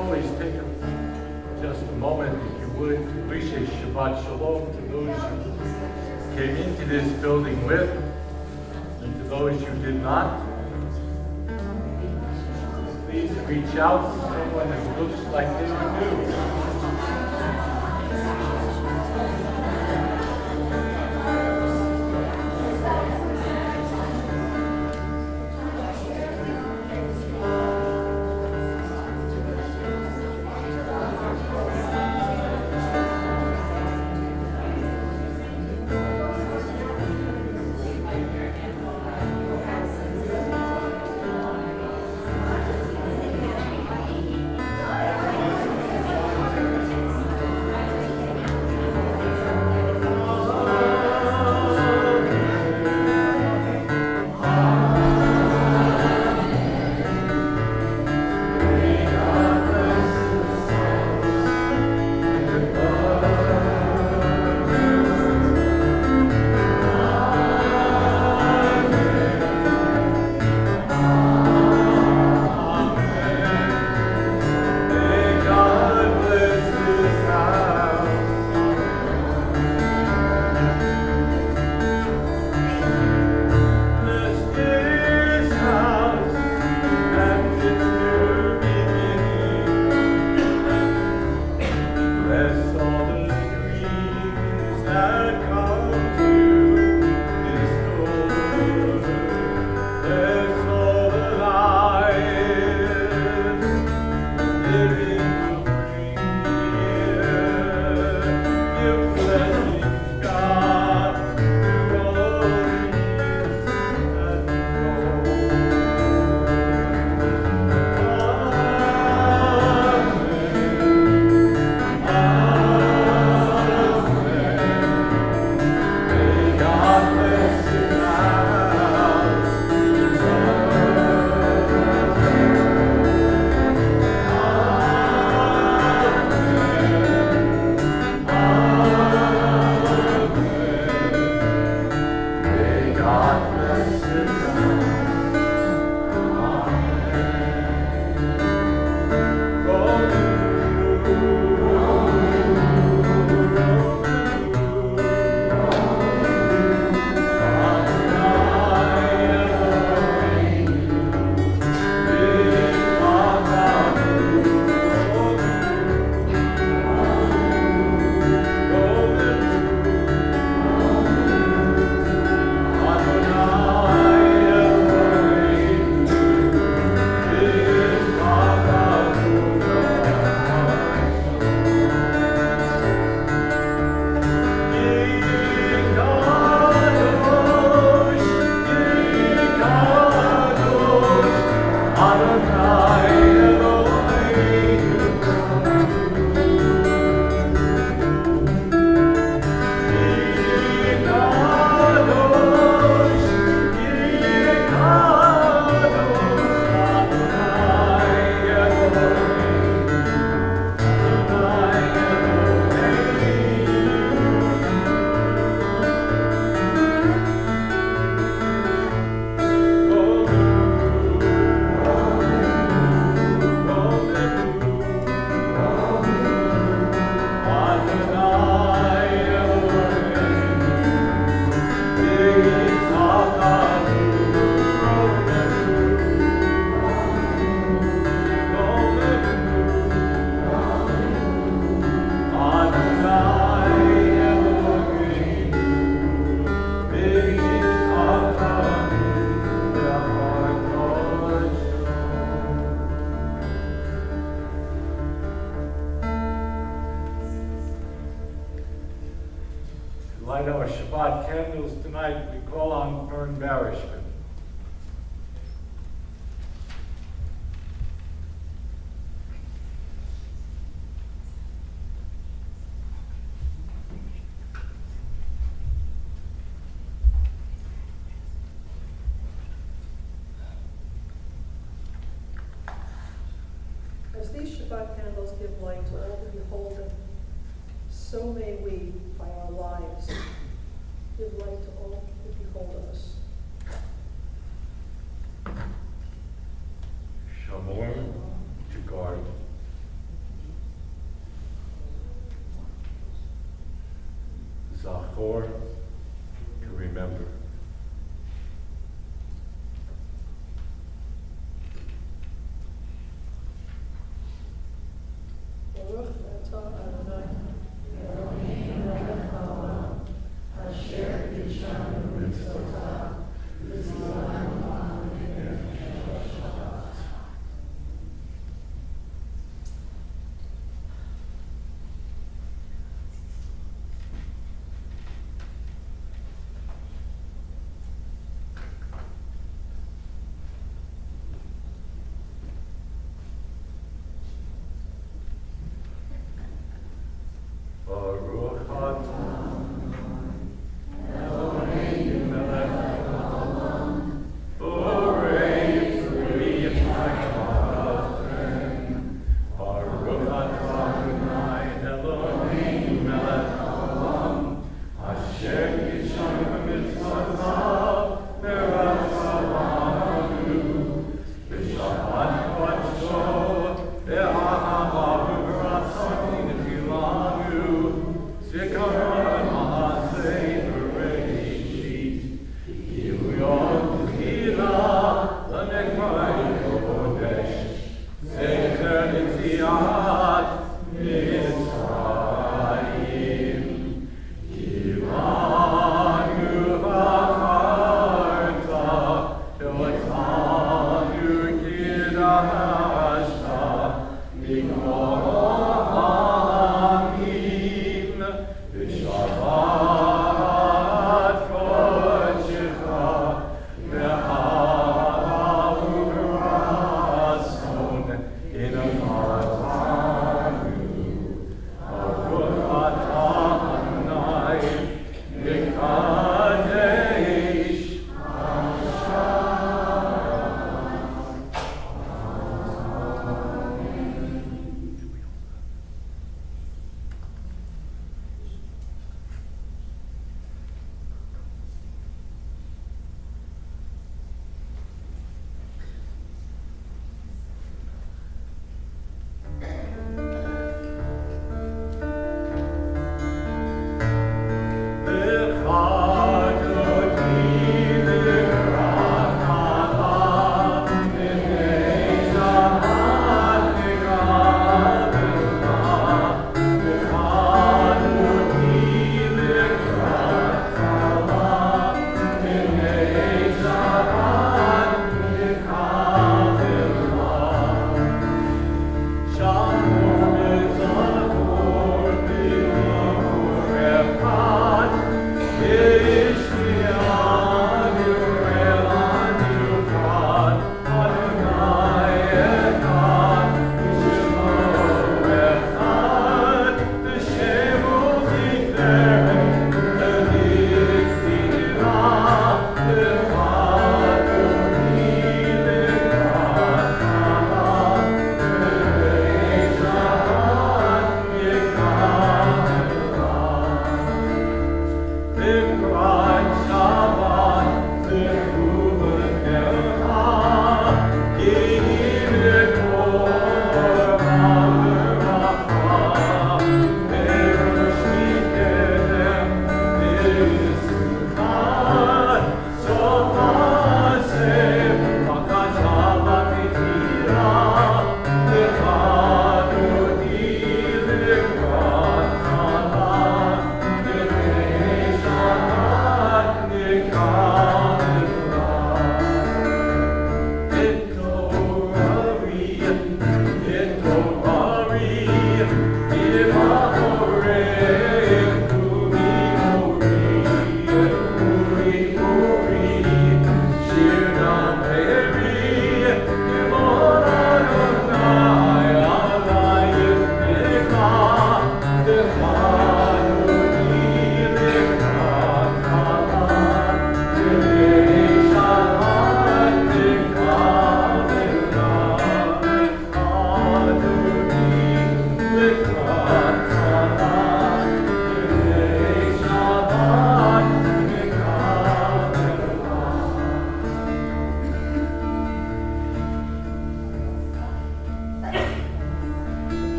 always take just a moment, if you would, to wish a Shabbat Shalom to those you came into this building with, and to those you did not. Please reach out to someone who looks like they were new. Light our Shabbat candles tonight, we call on Fern Barishman. As these Shabbat candles give light to all who behold them, so may we, by our lives, give light to all who behold us. Shamor, to guard, Zachor, to remember. Baruch atah Adonai.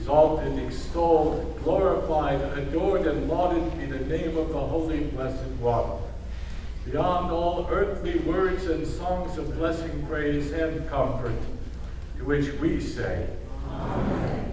Exalted, extolled, glorified, adored, and lauded be the name of the Holy Blessed One. Beyond all earthly words and songs of blessing, praise, and comfort, to which we say, Amen.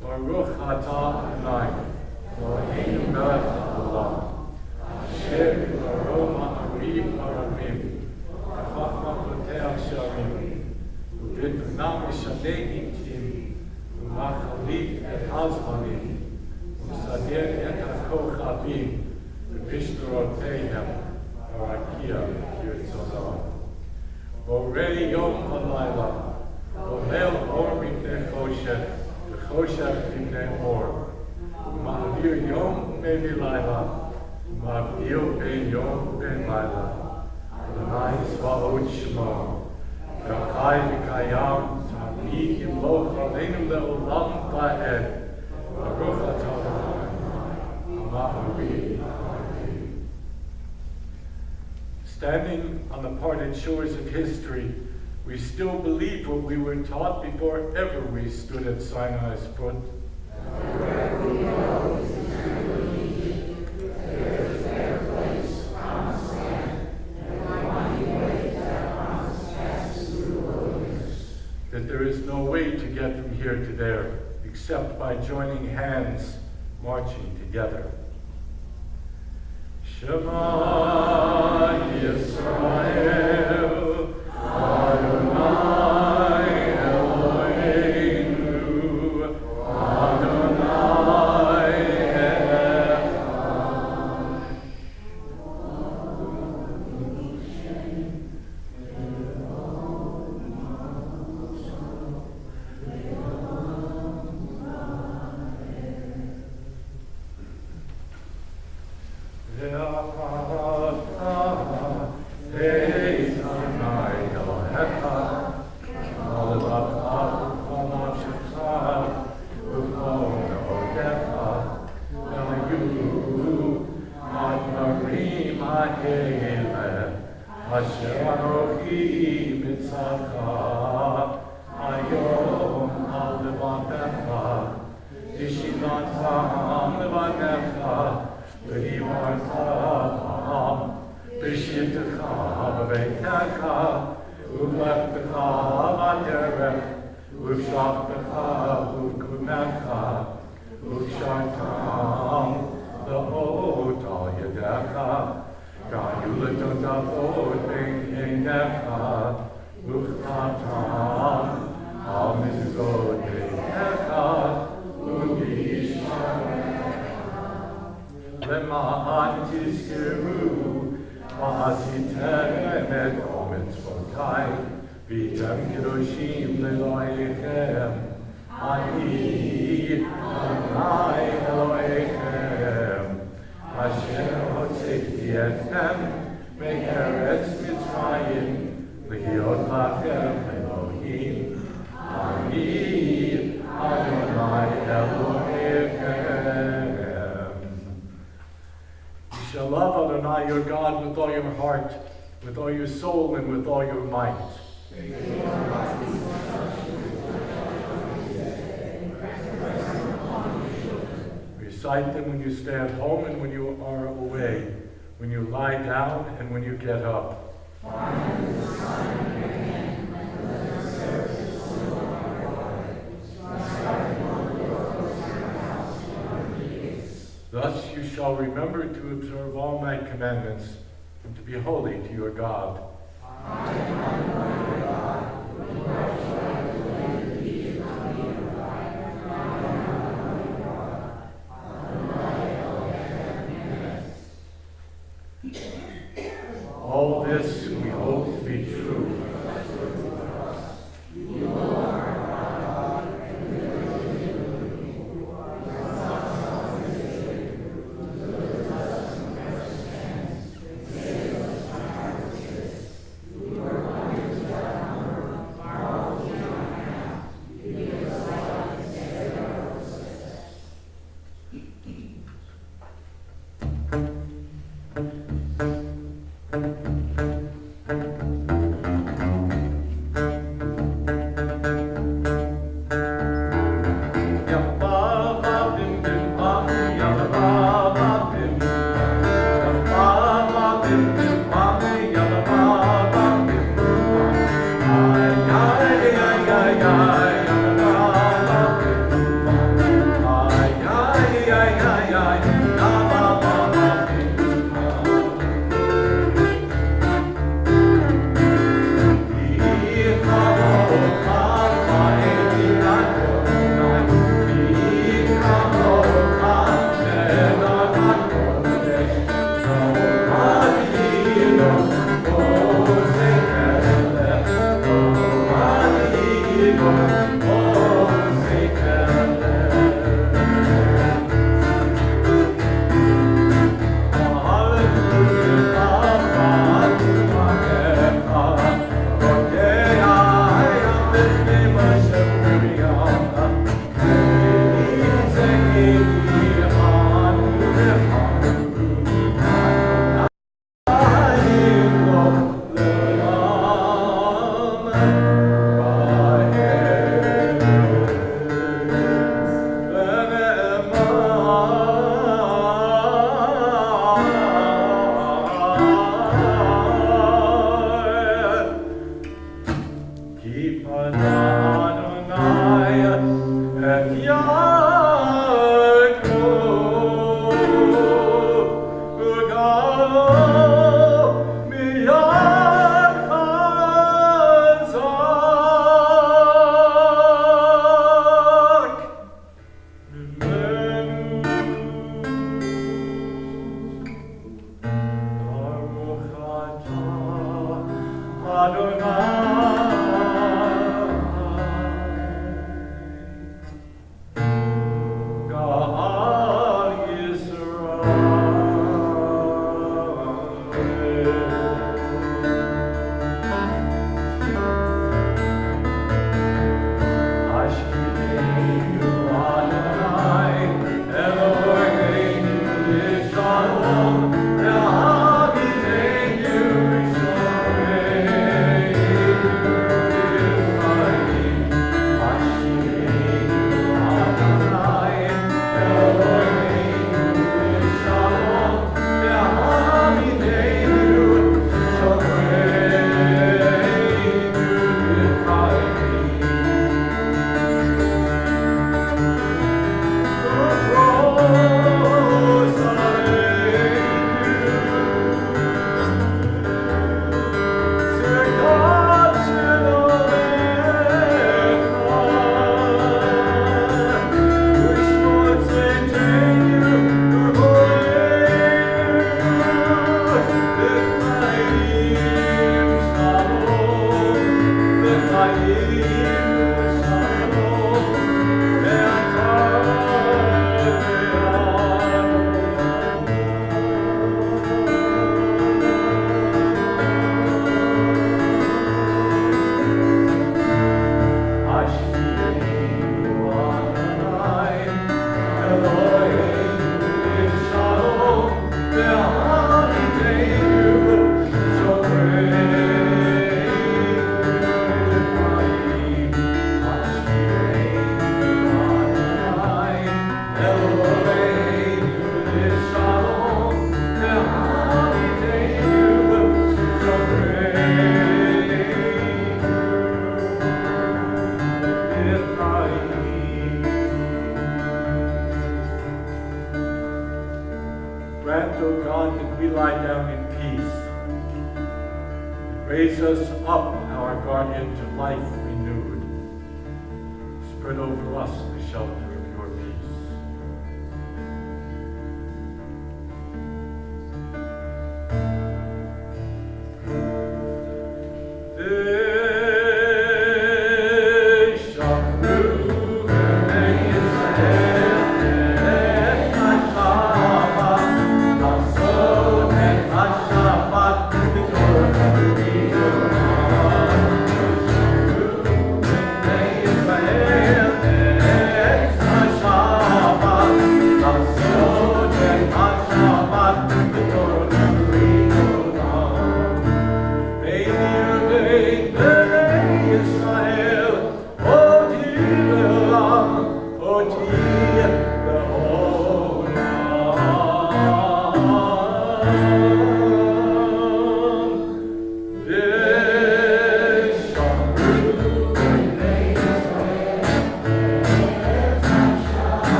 Baruch atah Adonai, Eloheinu melech haolam, asher b'maro ma'ariv haramim, v'chachma poteach sha'arim, u'b'tbuna mishaneh intim, u'machalif et hazmanim, u'msader et ha'kochavim, u'b'shtoroteihem, ha'rakia v'kirtzonah. Borei yom v'layla, v'omel or mipnei choshech, Choshech B'nei Or, Ma'avir Yom Mevi Laila, Ma'avir Ben Yom Ben Laila, Adonai Tzvaot Shemo, Yochai V'Kayam, Ta'mi Yimloch Aleinu Le'olam Va'ed, Baruch Atah Adonai, Ma'avir. Standing on the parted shores of history, we still believe what we were taught before ever we stood at Sinai's foot. That there is no way to get from here to there except by joining hands, marching together. Shema Yisrael. Adonai Eloheinu, Adonai Echad. Ve'ahavta Asher Anochi Mitzvah, Hayom Al Levanecha, Yishinatam Levanecha, V'yivartam, B'shivtecha B'veitecha, Uvlechtecha V'derech, Uvshachtecha Uvkunecha, Uvshartam L'ot Al Yedecha, Gayulat Avot B'Einecha, Uchtatam Al Mizgot B'Einecha, Uvishmarecha. Lema'an tizkeru, ma'asitem et kol mitzvotai, v'tem kedoshim leloechem, ani Adonai Elohechem, Asher hotzekti etchem me'eretz Mitzrayim, lihiot lachem Elohim, ani Adonai Elohechem. You shall love Adonai your God with all your heart, with all your soul, and with all your might. Recite them when you stay at home and when you are away, when you lie down and when you get up. Thus you shall remember to observe all my commandments and to be holy to your God. All this we hope to be true. Grant, O God, that we lie down in peace. Raise us up, our guardian, to life renewed. Spread over us the shelter of your peace.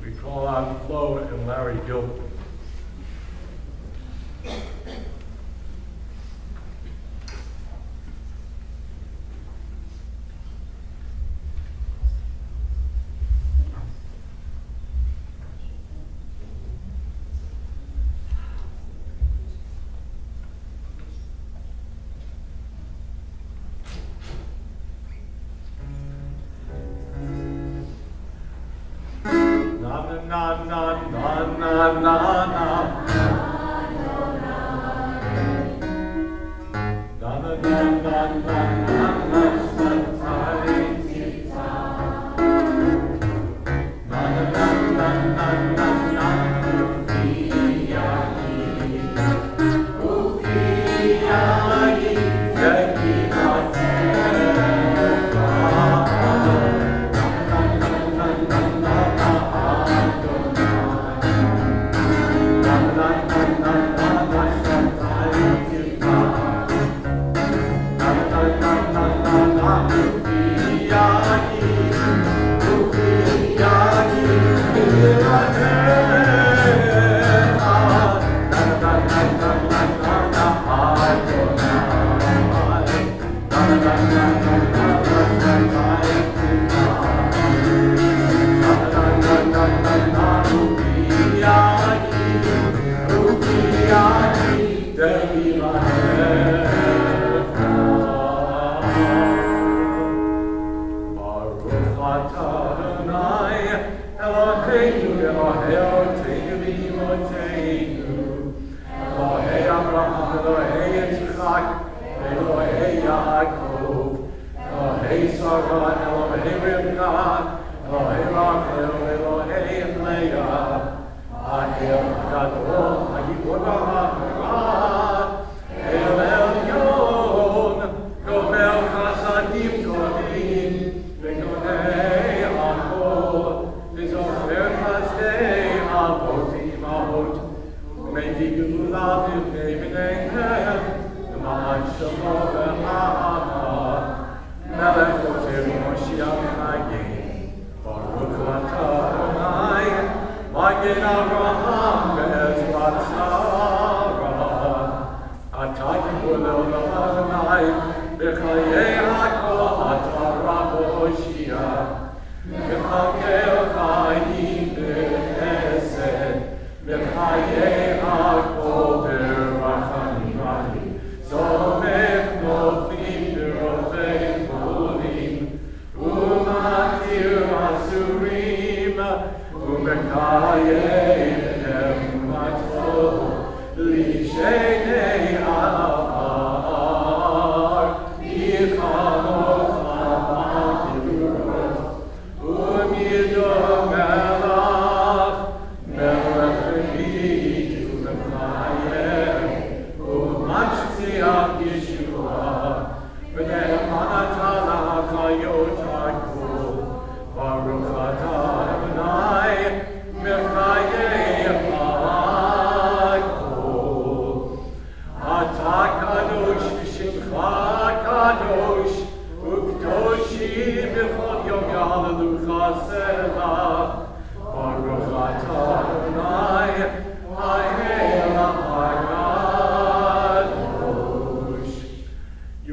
We call on Flo and Larry Gilbert. Na na na na na na. Na na na na na na.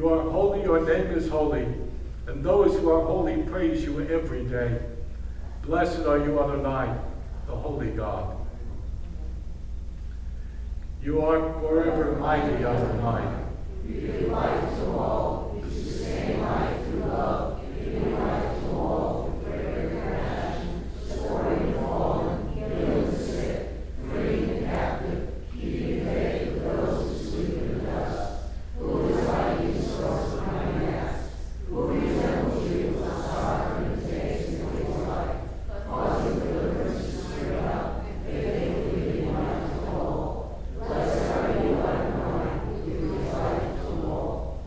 You are holy, your name is holy, and those who are holy praise you every day. Blessed are you, Adonai, the holy God. You are forever mighty, Adonai. You give life to all, you sustain life through love, giving life to all through prayer and compassion, supporting the fallen, healing the sick, freeing the captive, keeping faith with those who sleep in the dust. Who is like you, source of my mass? Who resembles you, a sovereign who takes and gives life, causing deliverance to stir up, and faithfully giving life to all. Blessed are you, Adonai, who gives life to all.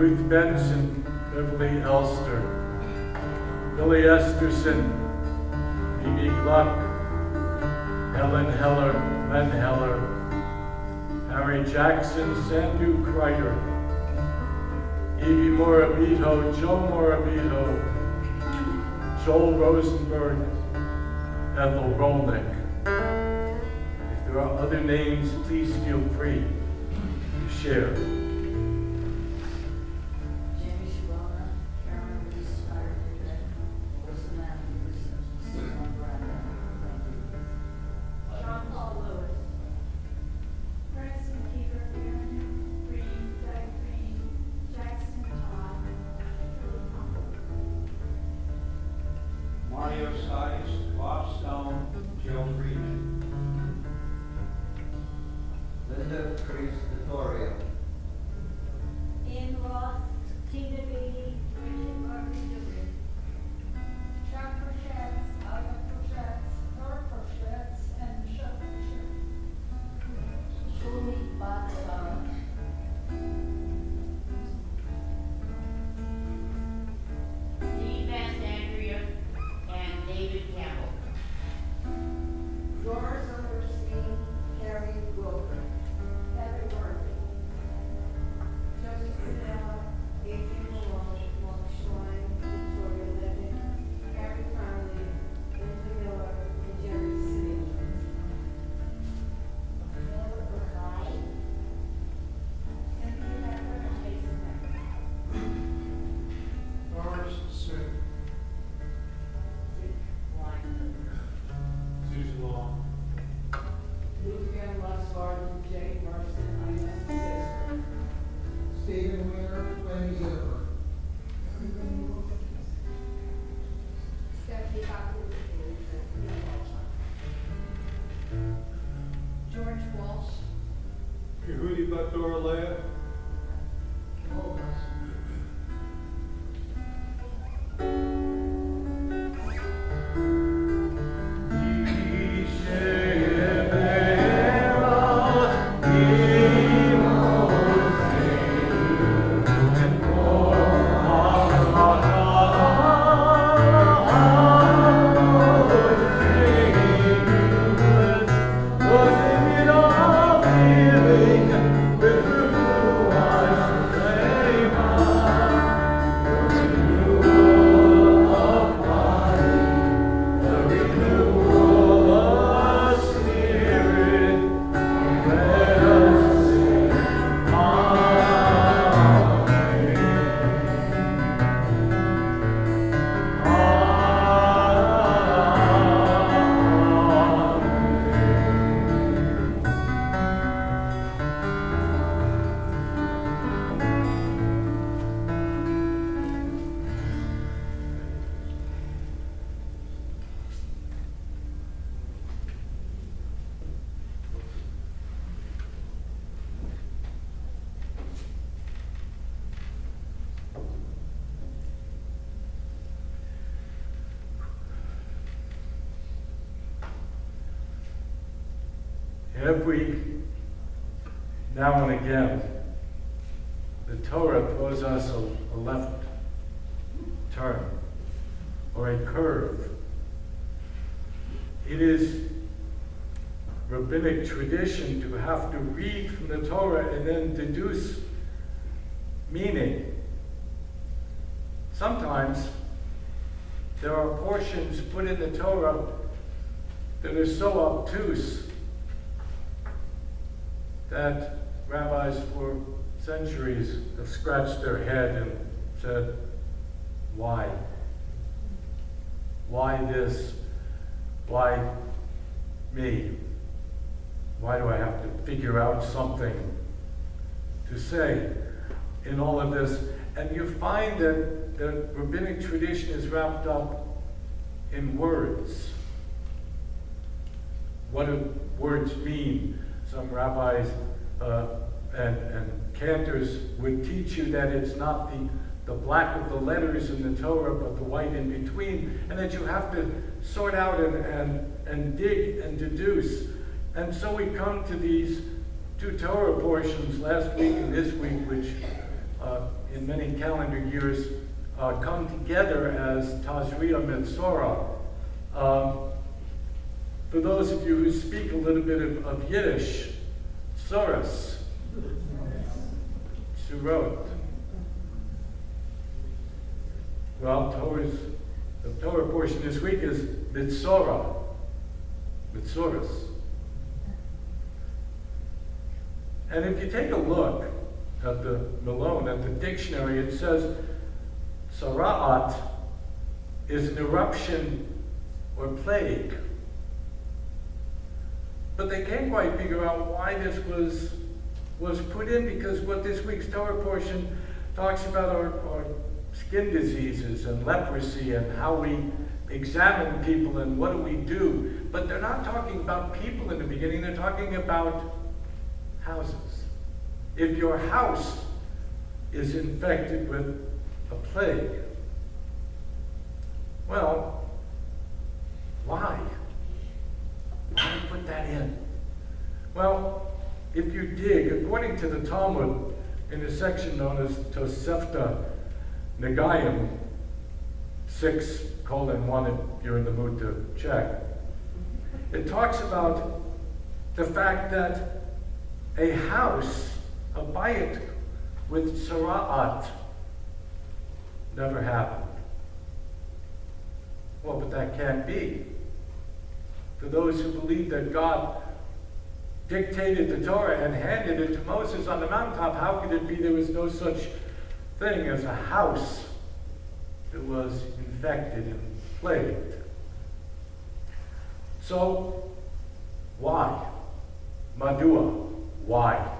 Ruth Benson, Beverly Elster, Billy Esterson, Phoebe Gluck, Helen Heller, Len Heller, Harry Jackson, Sandu Kreider, Evie Morabito, Joe Morabito, Joel Rosenberg, Ethel Rolnick. If there are other names, please feel free to share. Jamie Shabana, Karen Reese, Ira Pickett, Melissa Matthews, Susan Bradley. Thank you. John Paul Lewis. Branson Keeper, Green, Doug Green, Jackson Todd, Julie Conklin. Mario Sice, Bob Stone, Joe Freeman. Linda Priest Vittoria. Ian Roth, Tina Beatty, Richard Murphy Jr. John Frochetts, Alva Frochetts, Nora Frochetts, and Michelle Frochetts. Shuli Batsara. Dee Andrea and David Campbell. Doris Silverstein, Carrie Wilker. Heather Murphy. Joseph Goodell, Adrian Malone, Mark Schwein, Victoria Levitt, Harry Conley, Linda Miller, and Jerry City. Miller Buckeye. Cynthia Becker and Jason Becker. Doris Smith. Dick Weinberg. Susan Long. Lucian Lusbarden, Jay Merson, Ines Sister. Stephen Weiner, Wendy Zipper. Stephanie Cochran. George Walsh. Yehudi Batorlea. Every now and again, the Torah throws us a left turn or a curve. It is rabbinic tradition to have to read from the Torah and then deduce meaning. Sometimes there are portions put in the Torah that are so obtuse that rabbis for centuries have scratched their head and said, why? Why this? Why me? Why do I have to figure out something to say in all of this? And you find that the rabbinic tradition is wrapped up in words. What do words mean? Some rabbis and cantors would teach you that it's not the black of the letters in the Torah, but the white in between, and that you have to sort out and dig and deduce. And so we come to these two Torah portions last week and this week, which in many calendar years come together as Tazria Metzora. For those of you who speak a little bit of Yiddish, Tzoros, Surot. Well, the Torah portion this week is Mitzora, Mitzoros. And if you take a look at the Malone, at the dictionary, it says Sara'at is an eruption or plague. But they can't quite figure out why this was put in, because what this week's Torah portion talks about are skin diseases and leprosy and how we examine people and what do we do. But they're not talking about people in the beginning, they're talking about houses. If your house is infected with a plague, well, why? Why do you put that in? Well, if you dig, according to the Talmud, in a section known as Tosefta Negayim 6:1, if you're in the mood to check, it talks about the fact that a house, a bayit with sara'at, never happened. Well, but that can't be. For those who believe that God dictated the Torah and handed it to Moses on the mountaintop, how could it be there was no such thing as a house that was infected and plagued? So, why? Madua, why?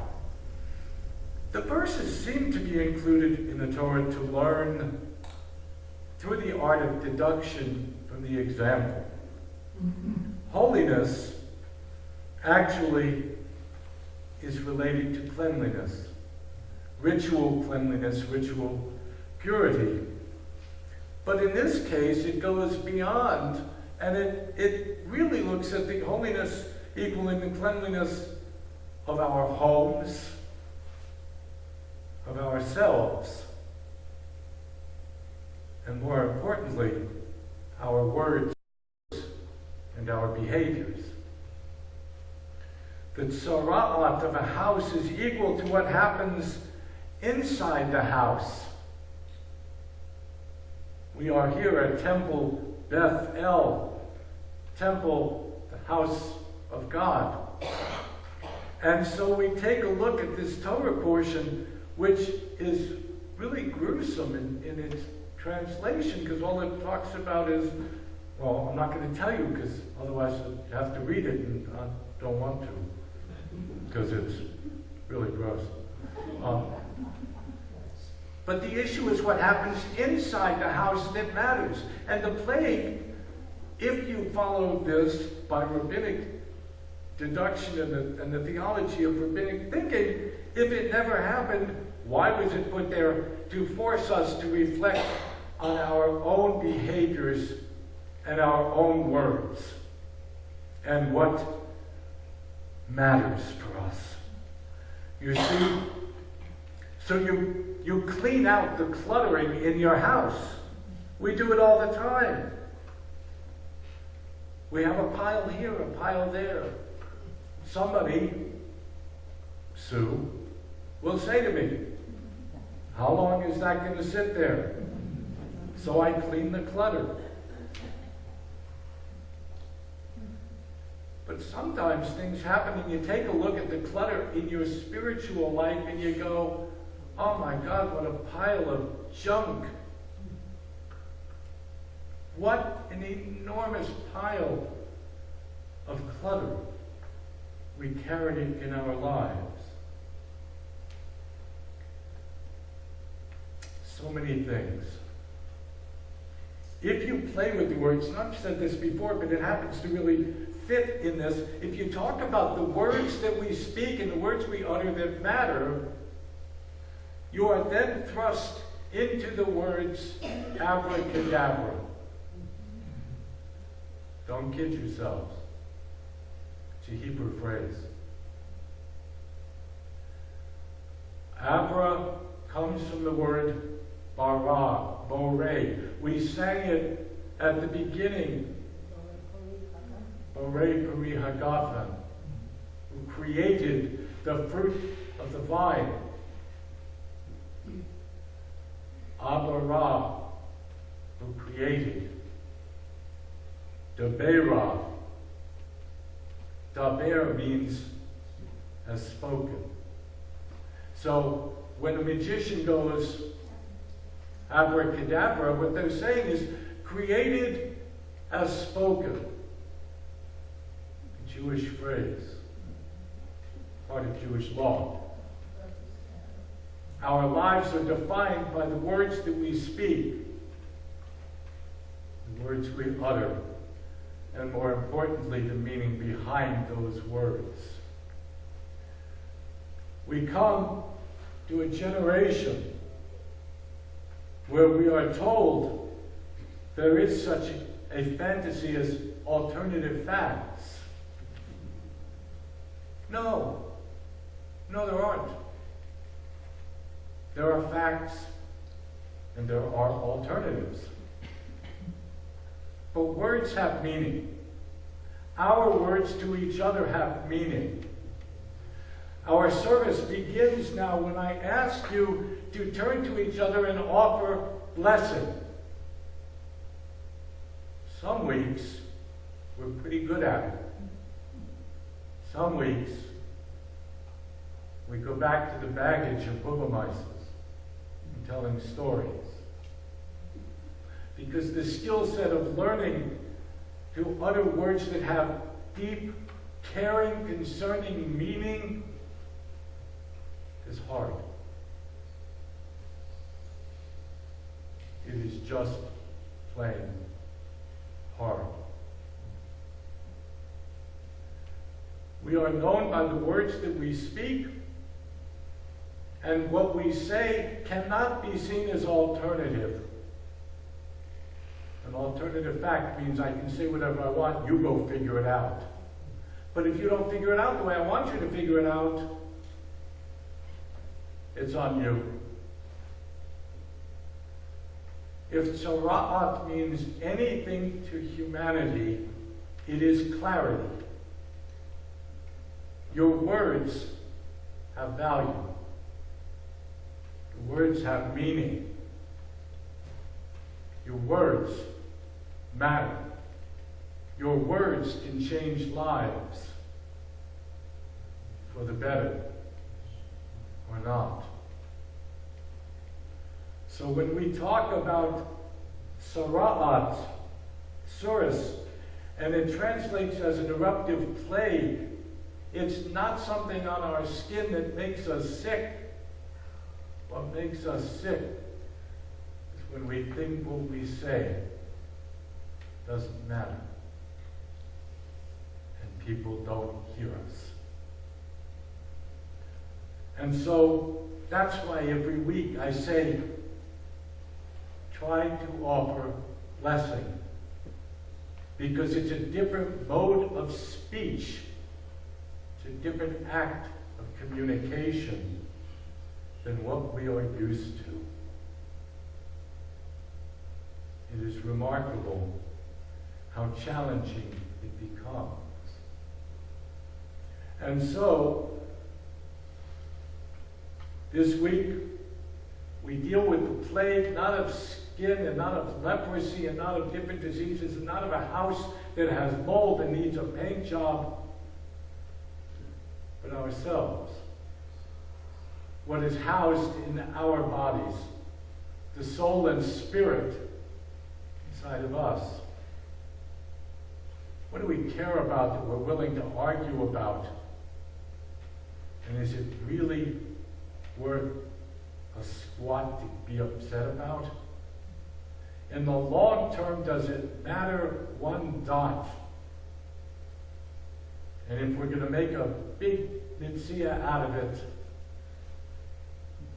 The verses seem to be included in the Torah to learn through the art of deduction from the example. Holiness actually is related to cleanliness, ritual cleanliness, ritual purity. But in this case, it goes beyond, and it really looks at the holiness equaling the cleanliness of our homes, of ourselves, and more importantly, our words and our behaviors. The tzara'at of a house is equal to what happens inside the house. We are here at Temple Beth El, Temple, the house of God. And so we take a look at this Torah portion, which is really gruesome in its translation, because all it talks about is, well, I'm not going to tell you, because otherwise you have to read it, and I don't want to, because it's really gross. But the issue is what happens inside the house that matters. And the plague, if you follow this by rabbinic deduction and the theology of rabbinic thinking, if it never happened, why was it put there? To force us to reflect on our own behaviors and our own words and what matters for us. You see, so you clean out the cluttering in your house. We do it all the time. We have a pile here, a pile there. Somebody, Sue, will say to me, how long is that going to sit there? So I clean the clutter. But sometimes things happen and you take a look at the clutter in your spiritual life and you go, oh my God, what a pile of junk. What an enormous pile of clutter we carried in our lives. So many things. If you play with the words, and I've said this before, but it happens to really fit in this, if you talk about the words that we speak and the words we utter that matter, you are then thrust into the words abracadabra. Don't kid yourselves. It's a Hebrew phrase. comes from the word bara, bore. We sang it at the beginning, bore puri hagafen, who created the fruit of the vine. Abara, who created. Dabera. Daber means has spoken. So when a magician goes abracadabra, what they're saying is created as spoken. A Jewish phrase, part of Jewish law. Our lives are defined by the words that we speak, the words we utter, and more importantly, the meaning behind those words. We come to a generation where we are told there is such a fantasy as alternative facts. No, there aren't. There are facts and there are alternatives. But words have meaning. Our words to each other have meaning. Our service begins now when I ask you to turn to each other and offer blessing. Some weeks, we're pretty good at it. Some weeks, we go back to the baggage of Bubamaises and telling stories. Because the skill set of learning to utter words that have deep, caring, concerning meaning is hard. It is just plain hard. We are known by the words that we speak, and what we say cannot be seen as alternative. An alternative fact means I can say whatever I want, you go figure it out. But if you don't figure it out the way I want you to figure it out, it's on you. If tzara'at means anything to humanity, it is clarity. Your words have value. Your words have meaning. Your words matter. Your words can change lives for the better or not. So when we talk about sara'at, surus, and it translates as an eruptive plague, it's not something on our skin that makes us sick. What makes us sick is when we think what we say doesn't matter and people don't hear us. And so that's why every week I say, try to offer blessing, because it's a different mode of speech. It's a different act of communication than what we are used to. It is remarkable how challenging it becomes. And so, this week, we deal with the plague, not of skin and not of leprosy and not of different diseases and not of a house that has mold and needs a paint job, but ourselves. What is housed in our bodies, the soul and spirit inside of us. What do we care about that we're willing to argue about? And is it really worth a squat to be upset about? In the long term, does it matter one dot? And if we're going to make a big mitzvah out of it,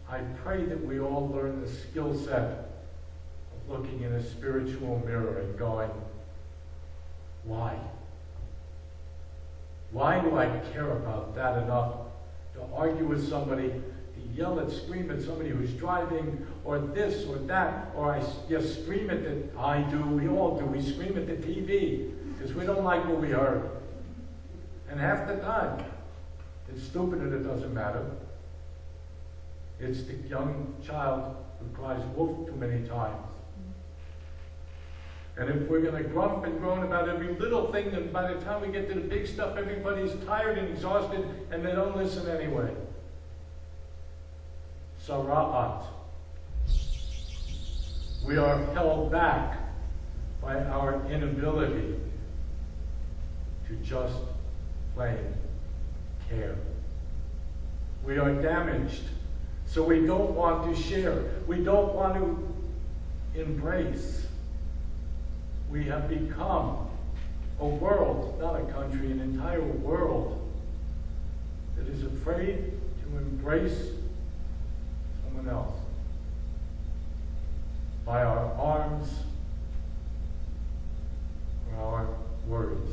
I pray that we all learn the skill set of looking in a spiritual mirror and going, why? Why do I care about that enough to argue with somebody yell and scream at somebody who's driving, or this or that, or I just scream at it. I do, we all do. We scream at the TV because we don't like what we heard. And half the time, it's stupid and it doesn't matter. It's the young child who cries wolf too many times. And if we're going to grump and groan about every little thing, then by the time we get to the big stuff, everybody's tired and exhausted, and they don't listen anyway. Sara'at. We are held back by our inability to just plain care. We are damaged, so we don't want to share. We don't want to embrace. We have become a world, not a country, an entire world that is afraid to embrace someone else by our arms or our words.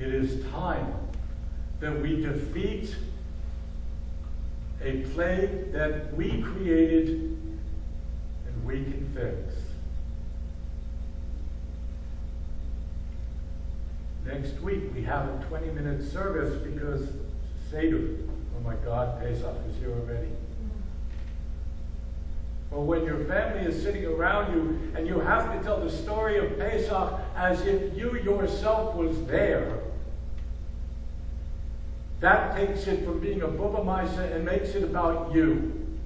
It is time that we defeat a plague that we created and we can fix. Next week we have a 20-minute service because Seder, oh my God, Pesach is here already. But when your family is sitting around you and you have to tell the story of Pesach as if you yourself was there, that takes it from being a Bubba Maisa and makes it about you.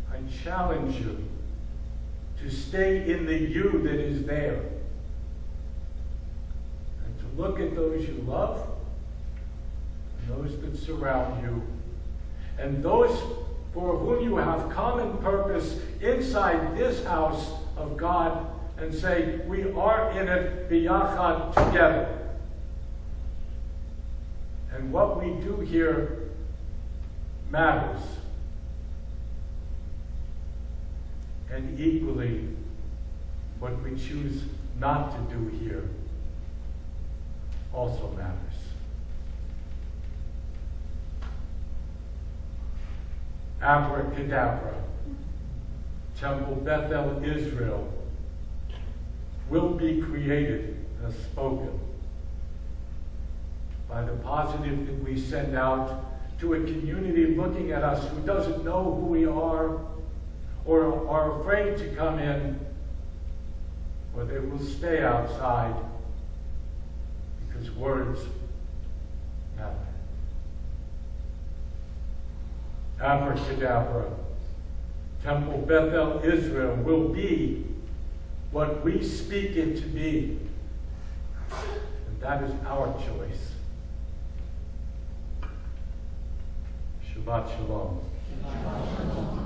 I challenge you to stay in the you that is there. And to look at those you love, and those that surround you, and those for whom you have common purpose inside this house of God, and say, we are in it biyachad together. And what we do here matters. And equally, what we choose not to do here also matters. Abracadabra, Temple Bethel, Israel, will be created as spoken by the positive that we send out to a community looking at us who doesn't know who we are or are afraid to come in, or they will stay outside because words matter. Abracadabra, Temple Bethel, Israel will be what we speak it to be. And that is our choice. Shabbat Shalom. Shabbat Shalom.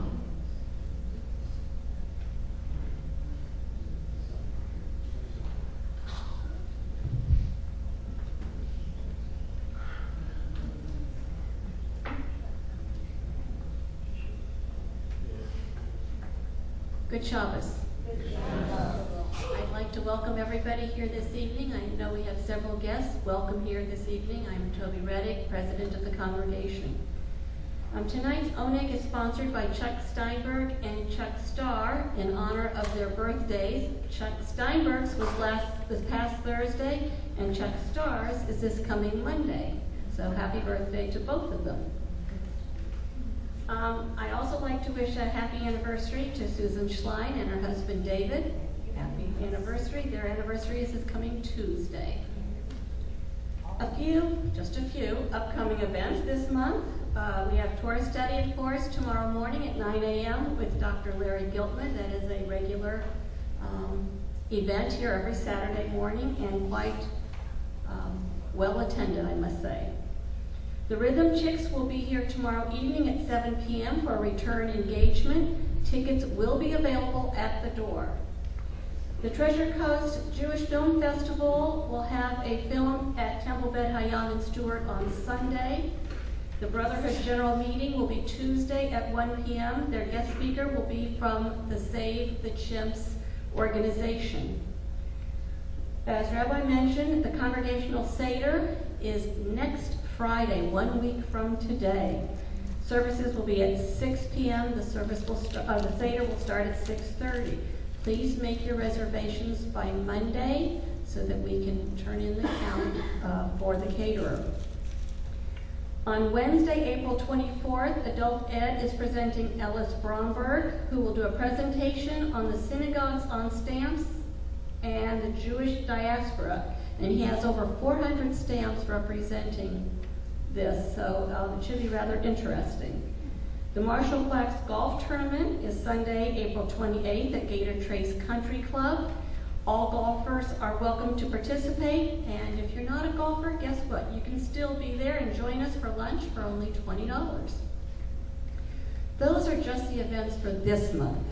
Good Shabbos. I'd like to welcome everybody here this evening. I know we have several guests. Welcome here this evening. I'm Toby Reddick, President of the congregation. Tonight's Oneg is sponsored by Chuck Steinberg and Chuck Starr in honor of their birthdays. Chuck Steinberg's was this past Thursday, and Chuck Starr's is this coming Monday. So happy birthday to both of them. I also like to wish a happy anniversary to Susan Schlein and her husband David. Happy anniversary. Their anniversary is this coming Tuesday. Just a few upcoming events this month. We have Torah study, of course, tomorrow morning at 9 a.m. with Dr. Larry Giltman. That is a regular event here every Saturday morning and quite well attended, I must say. The Rhythm Chicks will be here tomorrow evening at 7 p.m. for a return engagement. Tickets will be available at the door. The Treasure Coast Jewish Film Festival will have a film at Temple Bet Hayam in Stewart on Sunday. The Brotherhood General Meeting will be Tuesday at 1 p.m. Their guest speaker will be from the Save the Chimps organization. As Rabbi mentioned, the Congregational Seder is next Friday, 1 week from today. Services will be at 6 p.m. The Seder will start at 6:30. Please make your reservations by Monday so that we can turn in the count for the caterer. On Wednesday, April 24th, Adult Ed is presenting Ellis Bromberg, who will do a presentation on the synagogues on stamps and the Jewish diaspora. And he has over 400 stamps representing this, so it should be rather interesting. The Marshall Flax Golf Tournament is Sunday, April 28th at Gator Trace Country Club. All golfers are welcome to participate, and if you're not a golfer, guess what? You can still be there and join us for lunch for only $20. Those are just the events for this month.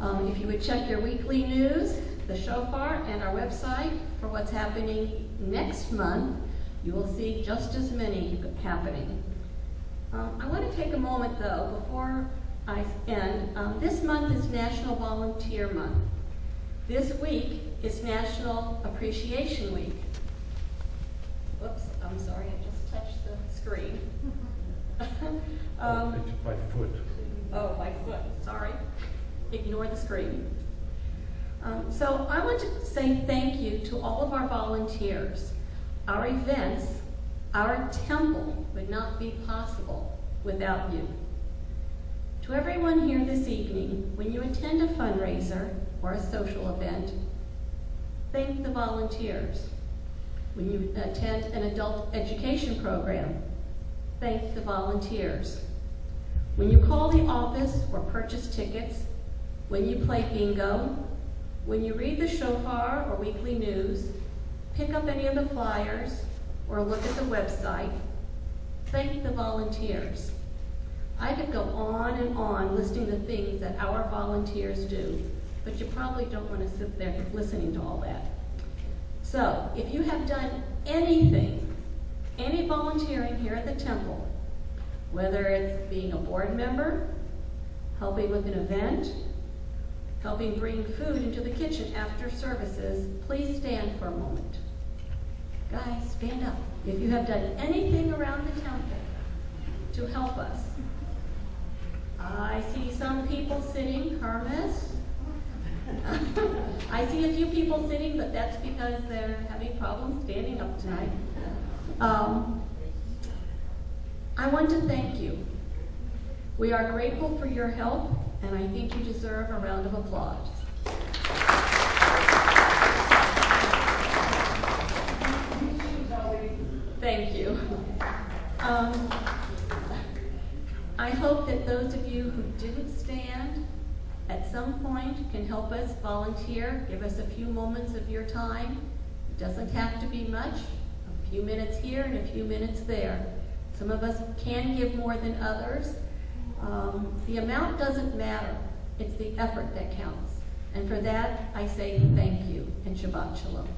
If you would check your weekly news, the Shofar, and our website for what's happening next month, you will see just as many happening. I want to take a moment, though, before I end. This month is National Volunteer Month. This week is National Appreciation Week. Whoops, I'm sorry, I just touched the screen. It's my foot. Oh, my foot, sorry. Ignore the screen. So I want to say thank you to all of our volunteers. Our events, our temple would not be possible without you. To everyone here this evening, when you attend a fundraiser or a social event, thank the volunteers. When you attend an adult education program, thank the volunteers. When you call the office or purchase tickets, when you play bingo, when you read the Shofar or weekly news, pick up any of the flyers, or look at the website, thank the volunteers. I could go on and on listing the things that our volunteers do, but you probably don't want to sit there listening to all that. So, if you have done anything, any volunteering here at the temple, whether it's being a board member, helping with an event, helping bring food into the kitchen after services, please stand for a moment. Guys, stand up. If you have done anything around the temple to help us. I see some people sitting, Hermes. I see a few people sitting, but that's because they're having problems standing up tonight. I want to thank you. We are grateful for your help, and I think you deserve a round of applause. Thank you. I hope that those of you who didn't stand at some point can help us volunteer, give us a few moments of your time. It doesn't have to be much, a few minutes here and a few minutes there. Some of us can give more than others. The amount doesn't matter. It's the effort that counts. And for that, I say thank you and Shabbat Shalom.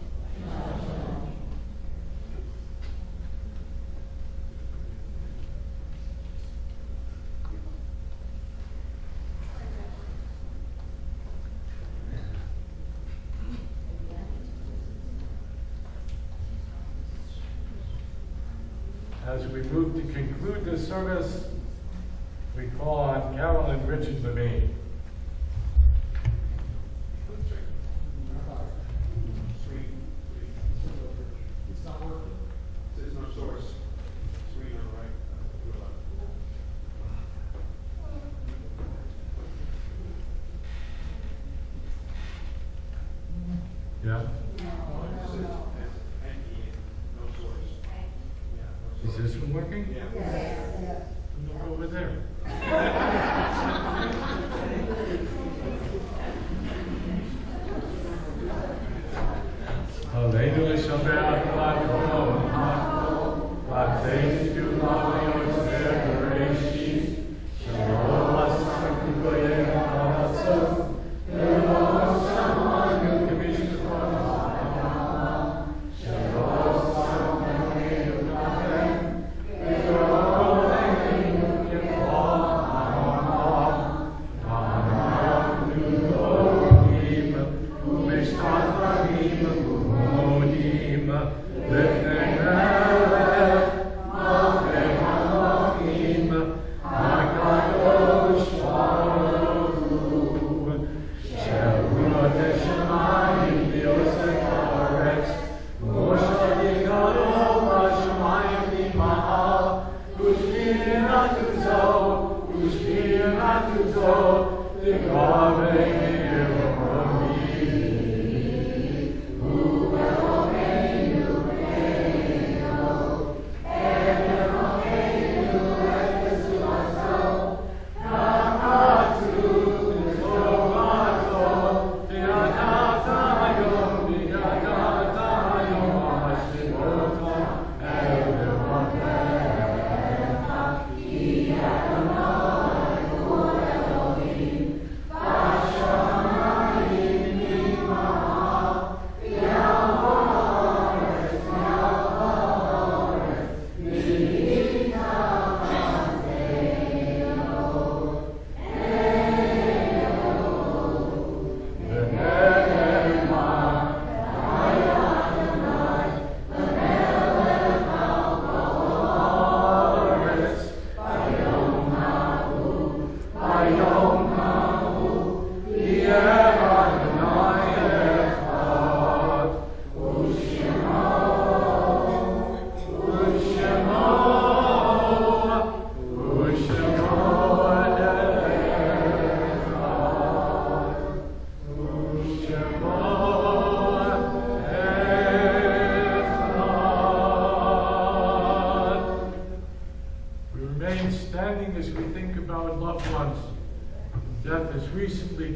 As we move to conclude this service, we call on Carolyn Richard Levine. It's not working. There's no source. Screen on the right. Yeah? Is this one working? Yeah. Look over there. Aleinu Shabbat Lakom Hako, Vateistu Lavios Bereshit, Shalom Asakum Goyim Hamatzot, Shalom Shalom Yukimish Koram, Shalom Shalom Yukimish Koram, Shalom Yukimish Koram,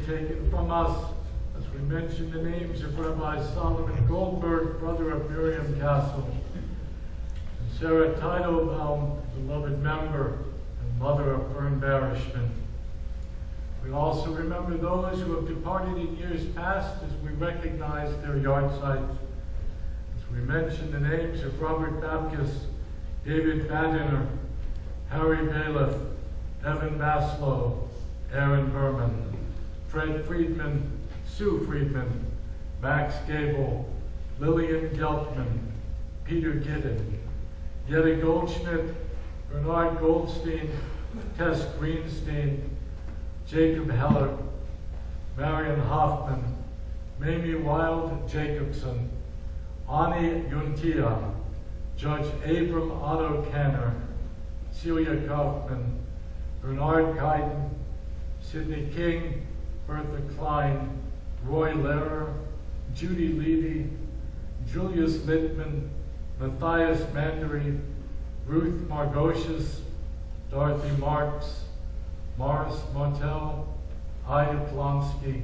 Taken from us, as we mention the names of Rabbi Solomon Goldberg, brother of Miriam Castle, and Sarah Teitelbaum, beloved member and mother of Fern Barishman. We also remember those who have departed in years past as we recognize their yard sites. As we mention the names of Robert Baptist, David Badiner, Harry Bailiff, Evan Baslow, Aaron Berman, Fred Friedman, Sue Friedman, Max Gable, Lillian Geltman, Peter Giddon, Yetta Goldschmidt, Bernard Goldstein, Tess Greenstein, Jacob Heller, Marion Hoffman, Mamie Wild Jacobson, Ani Yuntia, Judge Abram Otto Canner, Celia Kaufman, Bernard Guyton, Sidney King, Bertha Klein, Roy Lehrer, Judy Levy, Julius Littman, Matthias Mandery, Ruth Margocious, Dorothy Marks, Morris Montel, Ida Plonsky,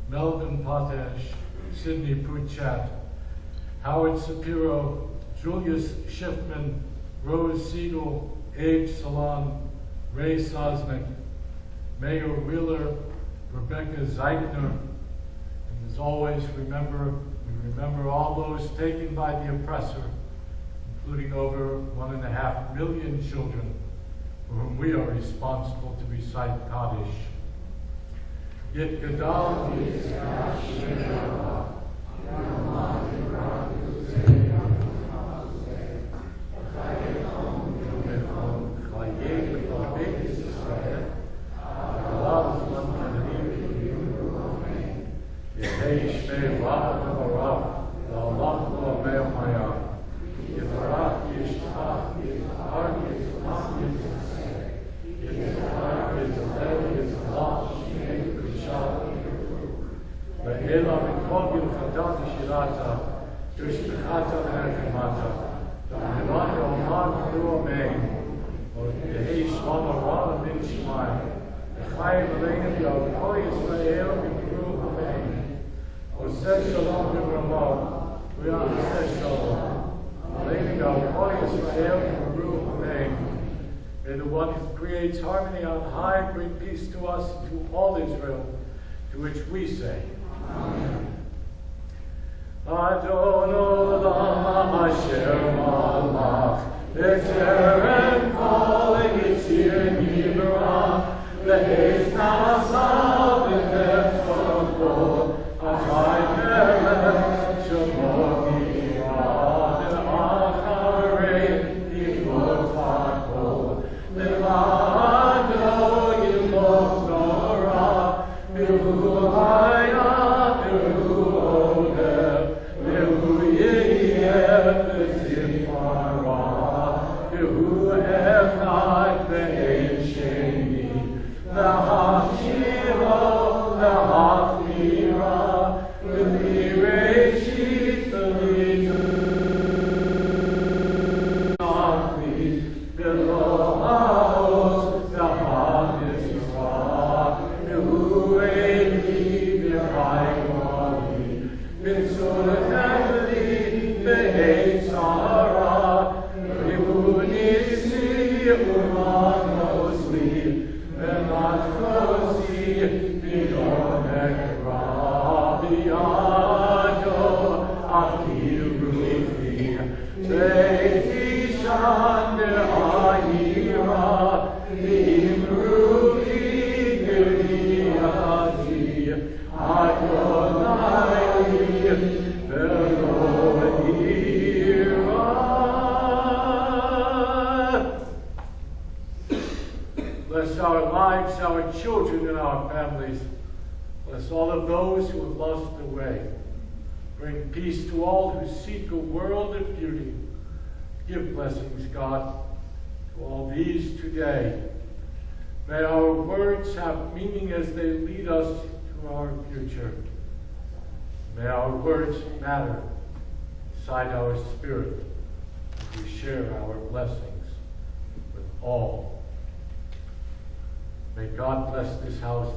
Melvin Potash, Sidney Puchat, Howard Shapiro, Julius Schiffman, Rose Siegel, Abe Salon, Ray Sosnick, Mayor Wheeler, Rebecca Zeitner, and as always, we remember all those taken by the oppressor, including over 1.5 million children for whom we are responsible to recite Kaddish. Yet Gadal May the one who creates harmony on high bring peace to us and to all Israel, to which we say, Amen. Adon Olam Asher Malach, B'Terem Kol Yitzir Nivra, V'Eis Na'asa B'Nef Kol, Achai Melech Shemot Nivra, V'Acharei Yivot HaKol, Levado Yilot Norah, V'Hu Haya, V'Hu Odeh, V'Hu Yiyeh V'Zipara, V'Hu Echad V'Ein Sheni, V'Ha Bless our lives, our children, and our families. Bless all of those who have lost their way. Bring peace to all who seek a world of beauty. Give blessings, God, to all these today. May our words have meaning as they lead us to our future. May our words matter inside our spirit as we share our blessings with all. May God bless this house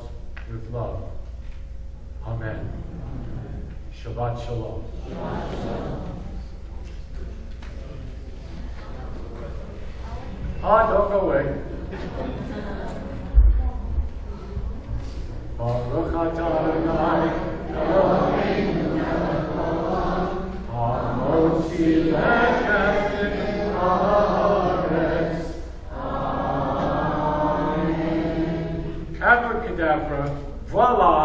with love. Amen. Shabbat Shalom. Don't go away. Baruch atah Adonai, Eloheinu melech haolam, hamotzi lechem min haaretz. Abracadabra, voila.